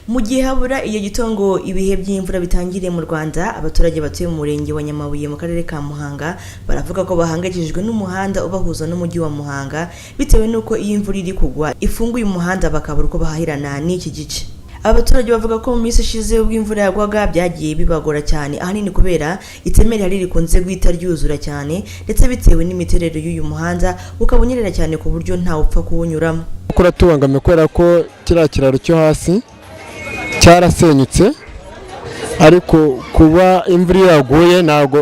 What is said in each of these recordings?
Mu gihe habura iyo gitongo ibihe by'imvura bitangiriye mu Rwanda, abaturage batuye mu murenge wa Nyamabuye mu karere ka Muhanga baravuga ko bahangayikishijwe n'umuhanda ubahuza n'umujyi wa Muhanga bitewe nuko iyo imvura iri kugwa ifunguye umuhanda bakabura uko bahahirana n'iki gice. Abaturage bavuga ko mu minsi ishize ubwo imvura yagwaga byagiye bibagora cyane, ahanini kubera iteme rihari rikunze guhita ryuzura cyane ndetse bitewe n'imiterere y'uyu muhanda ukabonyerera cyane ku buryo nta upfa kuwunyuramo. Kora tubangamiye kubera ko kiriya kiraro cyo hasi cyarasenyutse, ariko kuba imvura yaguye ntago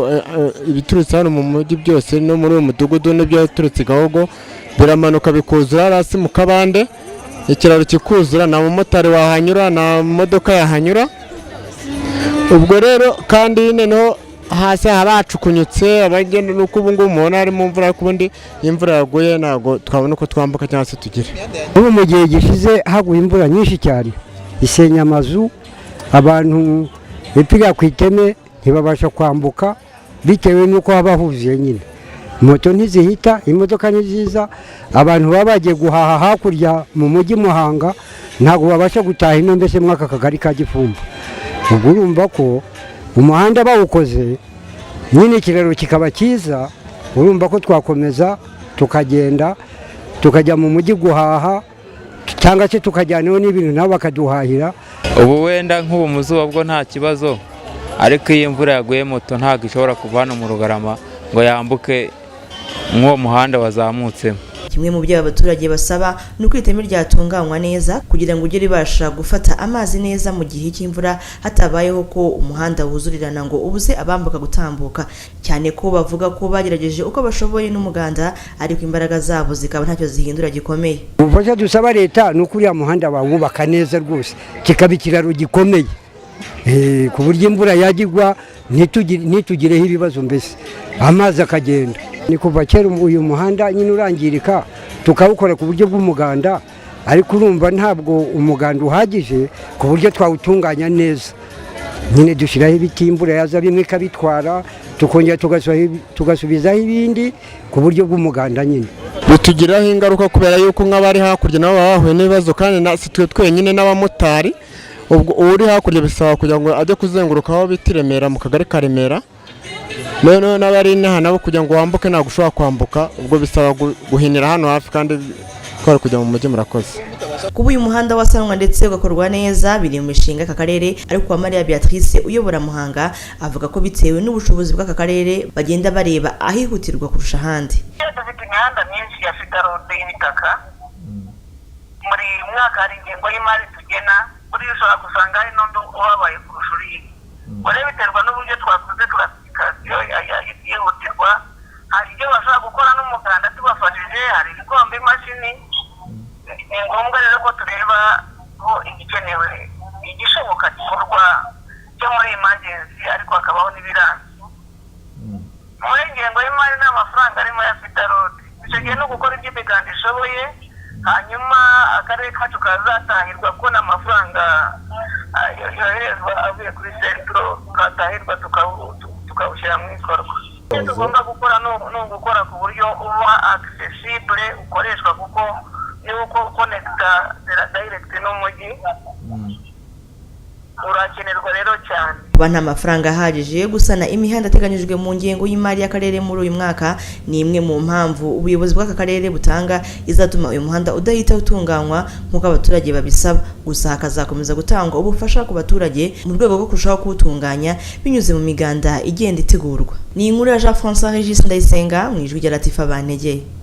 ibiturutse hano mu mujyi byose no muri uyu mudugudu n'ibyo yaturutse Gahogo biramanuka bikuzura hasi mu kabande, ikiraro kikuzura nta mumotari wahanyura nta modoka yahanyura. Ubwo rero kandi noneho hasi habacukunyutse abagenda nuko ubu ngubu mubona harimo imvura, kubundi imvura yaguye ntago twabona uko twambuka cyangwa se tugire. Ubu mu gihe gishize haguye imvura nyinshi cyane isenya amazu, abantu bipira ku iteme ntibabasha kwambuka bitewe nuko haba huzuye nyine. Moto ntizihita, imodoka ntiziza, abantu baba bagiye guhaha hakurya mu mujyi Muhanga ntabwo babasha gutaha ino mbese mwaka kagari ka Gifumba. Ubwo urumva ko umuhanda bawukoze nyine ikiraro kikaba cyiza, urumva ko twakomeza tukagenda tukajya mu mujyi guhaha cyangwa se tukajyanaho n'ibintu nabo bakaduhahira. Ubu wenda nk'ubu mu zuba bwo nta kibazo, ariko iyo imvura yaguye moto ntabwo ishobora kuva hano mu Rugarama ngo yambuke nk'uwo muhanda wazamutsemo. Kimwe mu byo abaturage basaba ni uko iteme ryatunganywa neza kugira ngo ujye ribasha gufata amazi neza mu gihe cy'imvura, hatabayeho ko umuhanda wuzurirana ngo ubuze abambuka gutambuka, cyane ko bavuga ko bagerageje uko bashoboye n'umuganda ariko imbaraga zabo zikaba ntacyo zihindura gikomeye. Ubufasha dusaba leta ni uko uriya muhanda bawubaka neza rwose kikaba ikiraro gikomeye, ku buryo imvura yagigwa ntitugireho ibibazo, mbese amazi akagenda. Ni kuva kera uyu muhanda nyine urangirika tukawukora ku buryo bw'umuganda, ariko urumva ntabwo umuganda uhagije ku buryo twawutunganya neza. Nyine dushyiraho ibiti, imvura yaza bimwe ikabitwara tukongera tugasubizaho ibindi ku buryo bw'umuganda. Nyine bitugiraho ingaruka kubera yuko nk'abari hakurya nabo baba bahuye n'ibibazo, kandi si twe twenyine n'abamotari. Ubwo uri hakurya bisaba kugira ngo ajye kuzenguruka aho bita Remera mu kagari ka Remera, noneho n'abari inaha nabo kugira ngo wambuke ntabwo ushobora kwambuka, ubwo bisaba guhinira hano hafi kandi twari kujya mu mujyi. Murakoze. Kuba uyu muhanda wasanwa ndetse ugakorwa neza biri mu mishinga aka karere, ariko Maria Beatrice uyobora Muhanga avuga ko bitewe n'ubushobozi bw'aka karere bagenda bareba ahihutirwa kurusha ahandi. Dufite imihanda myinshi ya fidarode y'ibitaka, muri mwaka hari ingengo y'imari tugena, buri ushobora gusanga hari n'undi uhabaye kurusha uriya. Bore biterwa n'uburyo twakoze classification yihutirwa, hari ibyo bashobora gukora n'umuganda tubafashije, hari ibikombe imashini. Ni ngombwa rero ko tureba ho igikenewe igishoboka gikorwa cyo muri emergency, ariko hakabaho n'ibiranga. Muri ingengo y'imari n'amafaranga arimo ya fidarode, icyo gihe no gukora ibyo imiganda ishoboye, hanyuma akarere kacu kazatahirwa kubona amafaranga yoherezwa avuye kuri sentro, tukatahirwa tukawushyira mu ikorwa. Icyo tugomba gukora ni ugukora ku buryo uba accessible, ukoreshwa kuko ni uko connecta direct n'umujyi urakenerwa rero cyane. Kuba nta mafaranga ahagije yo gusana imihanda ateganyijwe mu ngengo y'imari y'akarere muri uyu mwaka ni imwe mu mpamvu ubuyobozi bw'aka karere butanga izatuma uyu muhanda udahita utunganywa nk'uko abaturage babisaba. Gusa hakazakomeza gutangwa ubufasha ku baturage mu rwego rwo kurushaho kuwutunganya binyuze mu miganda igenda itegurwa. Ni inkuru ya Jean François Regis Ndayisenga mu ijwi rya Latifa Bantegeye.